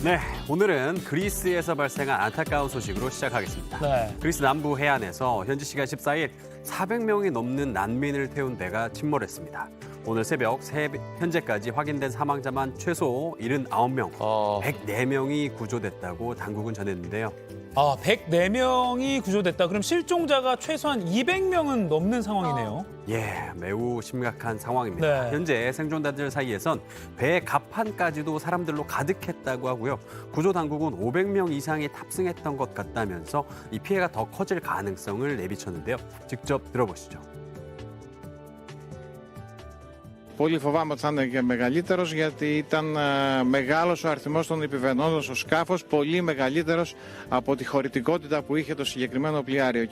네, 오늘은 그리스에서 발생한 안타까운 소식으로 시작하겠습니다. 네. 그리스 남부 해안에서 현지 시간 14일 400명이 넘는 난민을 태운 배가 침몰했습니다. 오늘 새벽 현재까지 확인된 사망자만 최소 79명, 104명이 구조됐다고 당국은 전했는데요. 104명이 구조됐다. 그럼 실종자가 최소한 200명은 넘는 상황이네요. 예, 매우 심각한 상황입니다. 네. 현재 생존자들 사이에선 배 갑판까지도 사람들로 가득했다고 하고요. 구조 당국은 500명 이상이 탑승했던 것 같다면서 이 피해가 더 커질 가능성을 내비쳤는데요. 직접 들어보시죠. Πολύ φοβάμαι ότι θα είναι και μεγαλύτερος, γιατί ήταν μεγάλος ο αριθμός των επιβαινόντων στο σκάφος, πολύ μεγαλύτερος από τη χωρητικότητα που είχε το συγκεκριμένο πλοιάριο.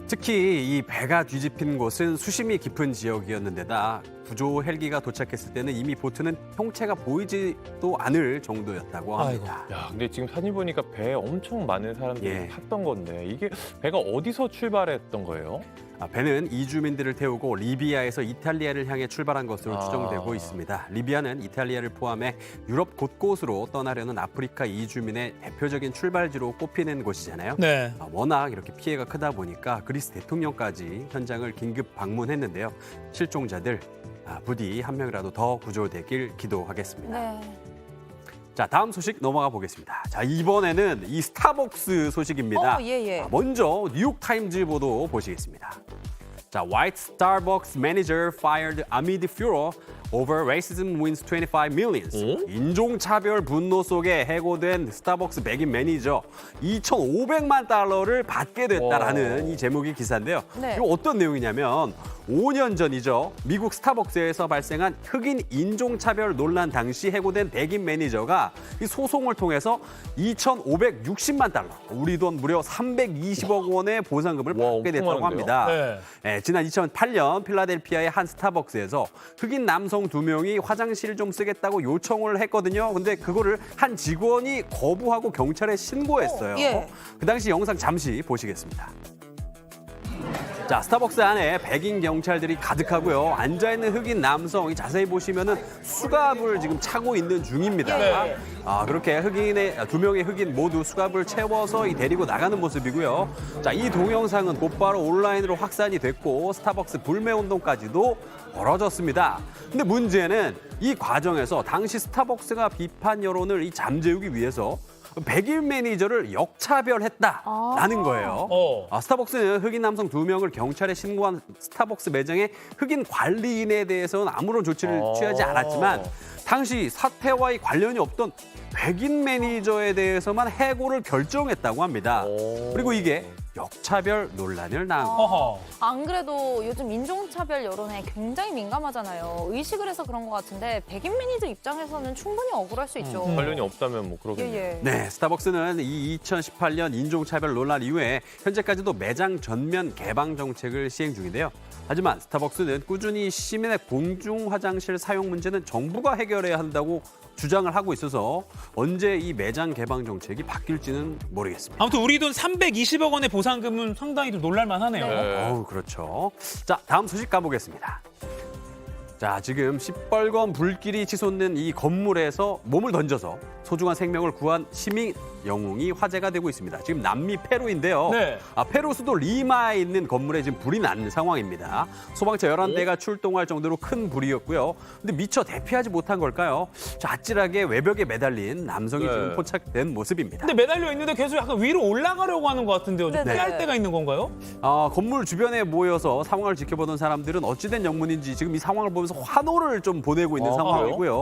특히 이 배가 뒤집힌 곳은 수심이 깊은 지역이었는데다 구조 헬기가 도착했을 때는 이미 보트는 형체가 보이지도 않을 정도였다고 합니다. 야, 근데 지금 사진 보니까 배에 엄청 많은 사람들이 예. 탔던 건데 이게 배가 어디서 출발했던 거예요? 배는 이주민들을 태우고 리비아에서 이탈리아를 향해 출발한 것으로 아. 추정되고 있습니다. 리비아는 이탈리아를 포함해 유럽 곳곳으로 떠나려는 아프리카 이주민의 대표적인 출발지로 꼽히는 곳이잖아요. 네. 워낙 이렇게 피해가 크다 보니까 그리스 대통령까지 현장을 긴급 방문했는데요. 실종자들 부디 한 명이라도 더 구조되길 기도하겠습니다. 네. 자, 다음 소식 넘어가 보겠습니다. 자, 이번에는 이 스타벅스 소식입니다. 예. 먼저 뉴욕타임즈 보도 보시겠습니다. 자, White Starbucks manager fired amid furor over racism wins 25 millions. 인종차별 분노 속에 해고된 스타벅스 백인 매니저 2,500만 달러를 받게 됐다라는 이 제목의 기사인데요. 네. 이거 어떤 내용이냐면 5년 전이죠. 미국 스타벅스에서 발생한 흑인 인종차별 논란 당시 해고된 백인 매니저가 이 소송을 통해서 2,560만 달러, 우리 돈 무려 320억 원의 보상금을 와, 받게 됐다고 엄청 합니다. 많은데요? 네, 지난 2008년 필라델피아의 한 스타벅스에서 흑인 남성 2명이 화장실 좀 쓰겠다고 요청을 했거든요. 근데 그거를 한 직원이 거부하고 경찰에 신고했어요. 예. 그 당시 영상 잠시 보시겠습니다. 자, 스타벅스 안에 백인 경찰들이 가득하고요. 앉아있는 흑인 남성이 자세히 보시면은 수갑을 지금 차고 있는 중입니다. 네. 그렇게 2명의 흑인 모두 수갑을 채워서 데리고 나가는 모습이고요. 자, 이 동영상은 곧바로 온라인으로 확산이 됐고 스타벅스 불매 운동까지도 벌어졌습니다. 근데 문제는 이 과정에서 당시 스타벅스가 비판 여론을 잠재우기 위해서 백인 매니저를 역차별했다라는 거예요. 스타벅스는 흑인 남성 2명을 경찰에 신고한 스타벅스 매장의 흑인 관리인에 대해서는 아무런 조치를 취하지 않았지만 당시 사태와의 관련이 없던 백인 매니저에 대해서만 해고를 결정했다고 합니다. 그리고 이게 역차별 논란을 낳은 거예요. 어허. 안 그래도 요즘 인종차별 여론에 굉장히 민감하잖아요. 의식을 해서 그런 것 같은데 백인 매니저 입장에서는 충분히 억울할 수 있죠. 관련이 없다면 뭐 그러겠네요. 예. 네, 스타벅스는 이 2018년 인종차별 논란 이후에 현재까지도 매장 전면 개방 정책을 시행 중인데요. 하지만 스타벅스는 꾸준히 시민의 공중 화장실 사용 문제는 정부가 해결해야 한다고 주장을 하고 있어서 언제 이 매장 개방 정책이 바뀔지는 모르겠습니다. 아무튼 우리 돈 320억 원의 보상금은 상당히 좀 놀랄만 하네요. 네. 그렇죠. 자, 다음 소식 가보겠습니다. 자, 지금 시뻘건 불길이 치솟는 이 건물에서 몸을 던져서 소중한 생명을 구한 시민 영웅이 화제가 되고 있습니다. 지금 남미 페루인데요. 네. 페루 수도 리마에 있는 건물에 지금 불이 난 상황입니다. 소방차 11대가 출동할 정도로 큰 불이었고요. 근데 미처 대피하지 못한 걸까요? 자, 아찔하게 외벽에 매달린 남성이 네. 지금 포착된 모습입니다. 근데 매달려 있는데 계속 약간 위로 올라가려고 하는 것 같은데요. 좀 네네. 피할 데가 있는 건가요? 건물 주변에 모여서 상황을 지켜보던 사람들은 어찌된 영문인지 지금 이 상황을 보면서 환호를 좀 보내고 있는 상황이고요.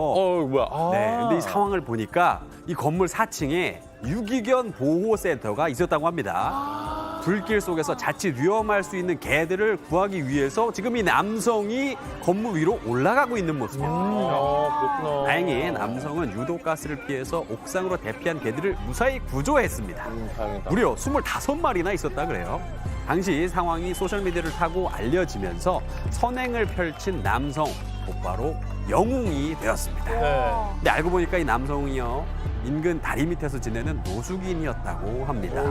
뭐야? 네, 근데 이 상황을 보니까 이 건물 4층에 유기견 보호센터가 있었다고 합니다. 불길 속에서 자칫 위험할 수 있는 개들을 구하기 위해서 지금 이 남성이 건물 위로 올라가고 있는 모습입니다. 그렇구나. 다행히 남성은 유독가스를 피해서 옥상으로 대피한 개들을 무사히 구조했습니다. 다행이다. 무려 25마리나 있었다 그래요. 당시 상황이 소셜미디어를 타고 알려지면서 선행을 펼친 남성, 곧바로 영웅이 되었습니다. 네. 근데 알고 보니까 이 남성이요, 인근 다리 밑에서 지내는 노숙인이었다고 합니다.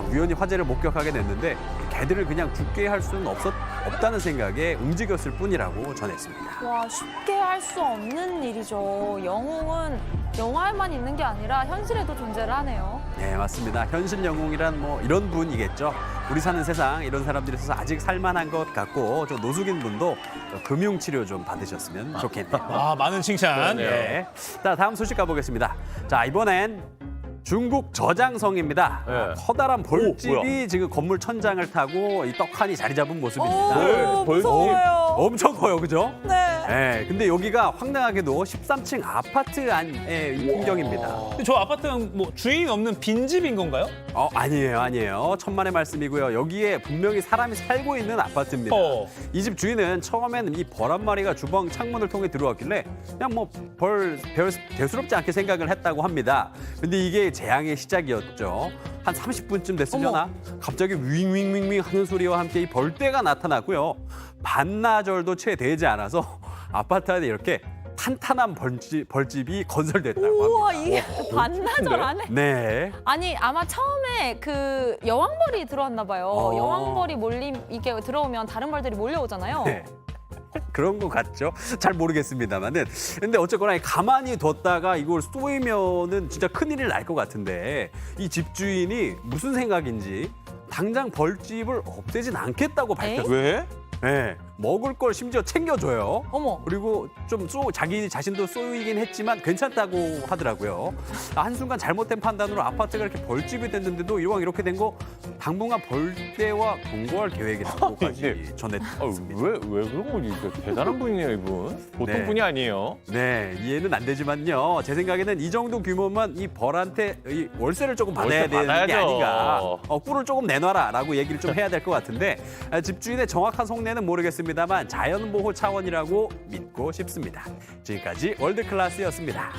우연히 화재를 목격하게 됐는데 개들을 그냥 죽게 할 수는 없다는 생각에 움직였을 뿐이라고 전했습니다. 와, 쉽게 할 수 없는 일이죠. 영웅은 영화에만 있는 게 아니라 현실에도 존재를 하네요. 네, 맞습니다. 현실 영웅이란 뭐 이런 분이겠죠. 우리 사는 세상 이런 사람들이 있어서 아직 살만한 것 같고 좀 노숙인 분도 금융치료 좀 받으셨으면 좋겠네요. 아, 많은 칭찬. 그러네요. 네. 자, 다음 소식 가보겠습니다. 자, 이번엔 중국 저장성입니다. 네. 커다란 벌집이 뭐야? 지금 건물 천장을 타고 이 떡하니 자리 잡은 모습입니다. 오, 무서워요. 엄청 커요, 그죠? 네. 네, 근데 여기가 황당하게도 13층 아파트 안의 이 풍경입니다. 근데 저 아파트는 뭐 주인 없는 빈집인 건가요? 아니에요. 천만의 말씀이고요. 여기에 분명히 사람이 살고 있는 아파트입니다. 어. 이 집 주인은 처음에는 이 벌 한 마리가 주방 창문을 통해 들어왔길래 그냥 뭐 별 대수롭지 않게 생각을 했다고 합니다. 근데 이게 재앙의 시작이었죠. 한 30분쯤 됐으려나 갑자기 윙윙윙윙 하는 소리와 함께 이 벌떼가 나타났고요. 반나절도 채 되지 않아서 아파트 안에 이렇게 탄탄한 벌집이 건설됐다고 우와, 합니다. 이게 반나절 안에? 네. 아니, 아마 처음에 그 여왕벌이 들어왔나 봐요. 여왕벌이 이게 들어오면 다른 벌들이 몰려오잖아요. 네. 그런 것 같죠? 잘 모르겠습니다만은. 근데 어쨌거나 가만히 뒀다가 이걸 쏘이면은 진짜 큰일이 날 것 같은데 이 집주인이 무슨 생각인지 당장 벌집을 없애진 않겠다고 밝혔어요. 왜? 네. 먹을 걸 심지어 챙겨줘요. 어머. 그리고 좀 자기 자신도 쏘이긴 했지만 괜찮다고 하더라고요. 한순간 잘못된 판단으로 아파트가 이렇게 벌집이 됐는데도 이왕 이렇게 된 거 당분간 벌떼와 동거할 계획이라고까지 네. 전했습니다. 왜 그런 거지? 대단한 분이네요, 이분. 보통 네. 분이 아니에요. 네, 이해는 안 되지만요. 제 생각에는 이 정도 규모만 이 벌한테 이 월세를 조금 받아야 월세 되는 게 받아야죠. 아닌가. 꿀을 조금 내놔라라고 얘기를 좀 해야 될 것 같은데 집주인의 정확한 속내는 모르겠습니다만 자연보호 차원이라고 믿고 싶습니다. 지금까지 월드클래스였습니다.